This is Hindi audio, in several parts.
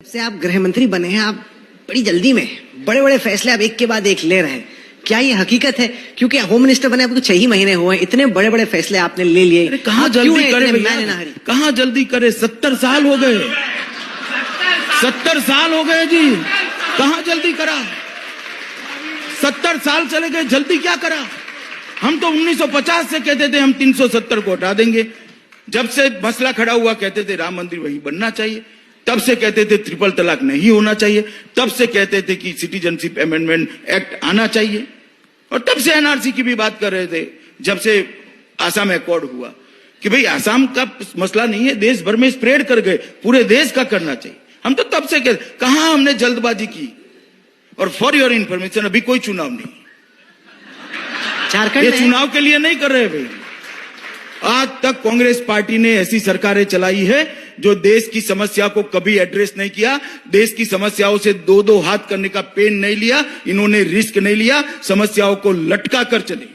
से आप गृह मंत्री बने हैं, आप बड़ी जल्दी में बड़े बड़े फैसले आप एक के बाद एक ले रहे हैं, क्या ये हकीकत है? क्योंकि होम मिनिस्टर बने आपको 6 ही महीने हुए हैं, इतने बड़े बड़े फैसले आपने ले लिए। कहाँ जल्दी करे भैया, कहाँ जल्दी करे? 70 साल हो गए, 70 साल हो गए जी, कहाँ जल्दी करा? 70 साल चले गए, जल्दी क्या करा? हम तो 1950 से कहते थे हम 370 को हटा देंगे। जब से मसला खड़ा हुआ कहते थे राम मंदिर वही बनना चाहिए, तब से कहते थे ट्रिपल तलाक नहीं होना चाहिए, तब से कहते थे कि सिटीजनशिप अमेंडमेंट एक्ट आना चाहिए, और तब से एनआरसी की भी बात कर रहे थे। जब से आसाम अकॉर्ड हुआ कि भाई आसाम का मसला नहीं है, देश भर में स्प्रेड कर गए, पूरे देश का करना चाहिए। हम तो तब से कहते, कहां हमने जल्दबाजी की? और फॉर योर इंफॉर्मेशन अभी कोई चुनाव नहीं, झारखंड ये चुनाव के लिए नहीं कर रहे भाई। आज तक कांग्रेस पार्टी ने ऐसी सरकारें चलाई है जो देश की समस्या को कभी एड्रेस नहीं किया, देश की समस्याओं से दो दो हाथ करने का पेन नहीं लिया, इन्होंने रिस्क नहीं लिया, समस्याओं को लटका कर चले।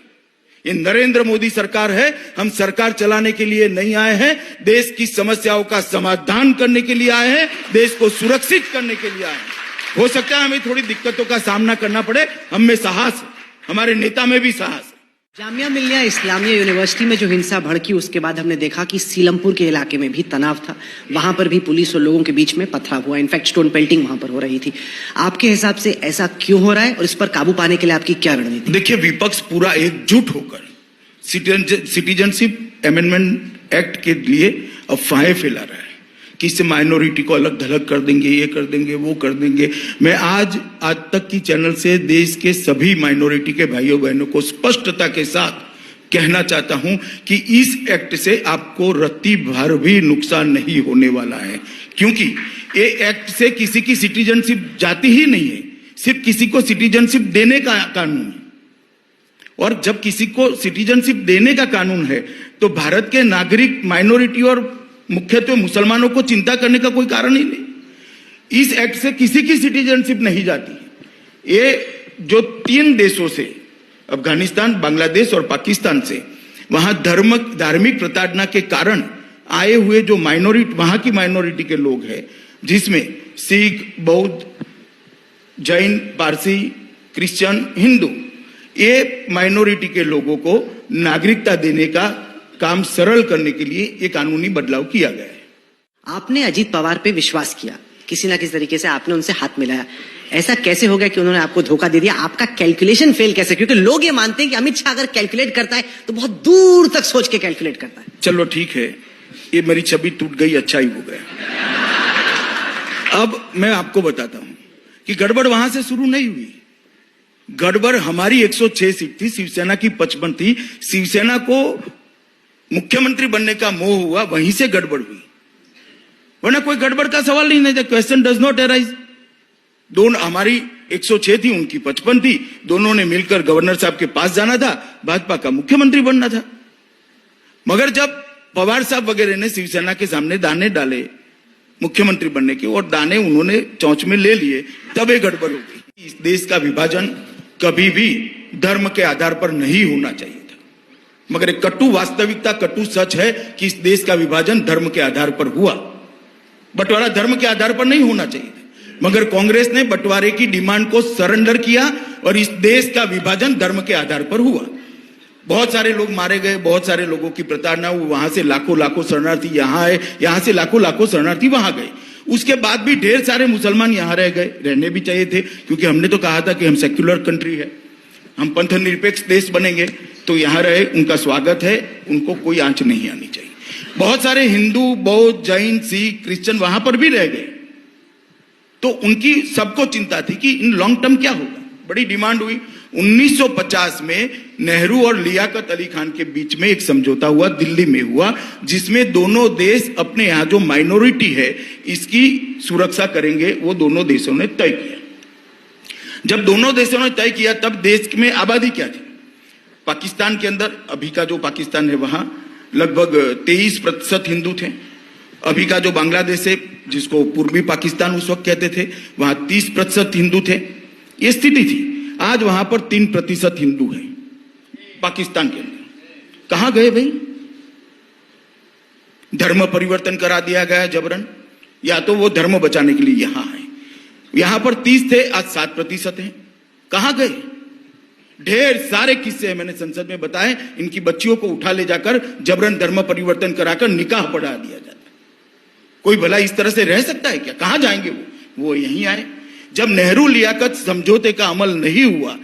ये नरेंद्र मोदी सरकार है, हम सरकार चलाने के लिए नहीं आए हैं, देश की समस्याओं का समाधान करने के लिए आए हैं, देश को सुरक्षित करने के लिए आए हैं। हो सकता है हमें थोड़ी दिक्कतों का सामना करना पड़े, हम में साहस है, हमारे नेता में भी साहस है। जामिया मिलिया इस्लामिया यूनिवर्सिटी में जो हिंसा भड़की, उसके बाद हमने देखा कि सीलमपुर के इलाके में भी तनाव था, वहां पर भी पुलिस और लोगों के बीच में पथराव हुआ, इनफैक्ट स्टोन पेल्टिंग वहां पर हो रही थी। आपके हिसाब से ऐसा क्यों हो रहा है और इस पर काबू पाने के लिए आपकी क्या रणनीति? देखिए, विपक्ष पूरा एकजुट होकर सिटीजनशिप अमेंडमेंट एक्ट के लिए अफवाहें फैला रहा है कि इससे माइनॉरिटी को अलग थलग कर देंगे, ये कर देंगे, वो कर देंगे। मैं आज तक की चैनल से देश के सभी माइनॉरिटी के भाइयों बहनों को स्पष्टता के साथ कहना चाहता हूं कि इस एक्ट से आपको रत्ती भर भी नुकसान नहीं होने वाला है, क्योंकि ये एक्ट से किसी की सिटीजनशिप जाती ही नहीं है, सिर्फ किसी को सिटीजनशिप देने का कानून है। और जब किसी को सिटीजनशिप देने का कानून है तो भारत के नागरिक, माइनॉरिटी और मुख्यतः मुसलमानों को चिंता करने का कोई कारण ही नहीं। इस एक्ट से किसी की सिटीजनशिप नहीं जाती। ये जो 3 देशों से, अफगानिस्तान, बांग्लादेश और पाकिस्तान से, वहां धार्मिक प्रताड़ना के कारण आए हुए जो माइनॉरिटी, वहां की माइनॉरिटी के लोग हैं, जिसमें सिख, बौद्ध, जैन, पारसी, क्रिश्चियन, हिंदू, ये माइनॉरिटी के लोगों को नागरिकता देने का काम सरल करने के लिए ये कानूनी बदलाव किया गया है। आपने अजीत पवार पे विश्वास किया, किसी ना किसी तरीके से आपने उनसे हाथ मिलाया, ऐसा कैसे हो गया कि उन्होंने आपको धोखा दे दिया? आपका कैलकुलेशन फेल कैसे? क्योंकि लोग ये मानते हैं कि अमित शाह अगर कैलकुलेट करता है तो बहुत दूर तक सोच के कैलकुलेट करता है। चलो ठीक है, ये मेरी छवि टूट गई, अच्छा ही हो गया। अब मैं आपको बताता हूं कि गड़बड़ वहां से शुरू नहीं हुई। गड़बड़ हमारी 106 सीट थी, शिवसेना की 55 थी। शिवसेना को मुख्यमंत्री बनने का मोह हुआ, वहीं से गड़बड़ हुई, वरना कोई गड़बड़ का सवाल नहीं था। Question does not arise. दोनों, हमारी 106 थी, उनकी 55 थी, दोनों ने मिलकर गवर्नर साहब के पास जाना था, भाजपा का मुख्यमंत्री बनना था। मगर जब पवार साहब वगैरह ने शिवसेना के सामने दाने डाले मुख्यमंत्री बनने के, और दाने उन्होंने चौंच में ले लिए, तब ये गड़बड़ हो गई। इस देश का विभाजन कभी भी धर्म के आधार पर नहीं होना चाहिए था, मगर एक कटु वास्तविकता, कटु सच है कि इस देश का विभाजन धर्म के आधार पर हुआ। बंटवारा धर्म के आधार पर नहीं होना चाहिए था, मगर कांग्रेस ने बंटवारे की डिमांड को सरेंडर किया और इस देश का विभाजन धर्म के आधार पर हुआ। बहुत सारे लोग मारे गए, बहुत सारे लोगों की प्रताड़ना हुई, वहां से लाखों शरणार्थी यहाँ आए, यहाँ से लाखों शरणार्थी वहां गए। उसके बाद भी ढेर सारे मुसलमान यहाँ रह गए, रहने भी चाहिए थे, क्योंकि हमने तो कहा था कि हम सेक्युलर कंट्री है, हम पंथ निरपेक्ष देश बनेंगे, तो यहाँ रहे, उनका स्वागत है, उनको कोई आंच नहीं आनी चाहिए। बहुत सारे हिंदू, बौद्ध, जैन, सिख, क्रिश्चियन वहां पर भी रह गए, तो उनकी सबको चिंता थी कि इन लॉन्ग टर्म क्या होगा। बड़ी डिमांड हुई। 1950 में नेहरू और लियाकत अली खान के बीच में एक समझौता हुआ, दिल्ली में हुआ, जिसमें दोनों देश अपने यहां जो माइनॉरिटी है इसकी सुरक्षा करेंगे, वो दोनों देशों ने तय किया। जब दोनों देशों ने तय किया तब देश में आबादी क्या थी? पाकिस्तान के अंदर, अभी का जो पाकिस्तान है वहां लगभग 23% हिंदू थे। अभी का जो बांग्लादेश है, जिसको पूर्वी पाकिस्तान उस वक्त कहते थे, वहां 30% हिंदू थे। ये स्थिति थी। आज वहां पर 3% हिंदू है पाकिस्तान के अंदर। कहां गए भाई? धर्म परिवर्तन करा दिया गया जबरन। या तो वो धर्म बचाने के लिए यहां आए। यहां पर 30 थे, आज 7% हैं। कहां गए? ढेर सारे किस्से हैं, मैंने संसद में बताए। इनकी बच्चियों को उठा ले जाकर जबरन धर्म परिवर्तन कराकर निकाह पढ़ा दिया जाता है। कोई भला इस तरह से रह सकता है क्या? कहां जाएंगे वो यहीं आए। जब नेहरू लियाकत समझौते का अमल नहीं हुआ,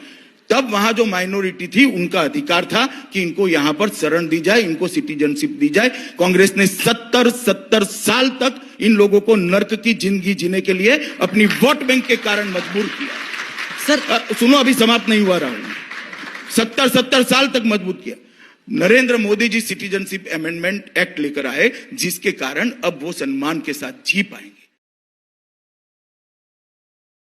तब वहां जो माइनॉरिटी थी उनका अधिकार था कि इनको यहां पर शरण दी जाए, इनको सिटीजनशिप दी जाए। कांग्रेस ने 70 साल तक इन लोगों को नर्क की जिंदगी जीने के लिए अपनी वोट बैंक के कारण मजबूर किया। सर सुनो, अभी समाप्त नहीं हुआ राहुल। 70 साल तक मजबूत किया। Narendra Modi ji citizenship amendment act लेकर आए, जिसके कारण अब वो सम्मान के साथ जी पाएंगे।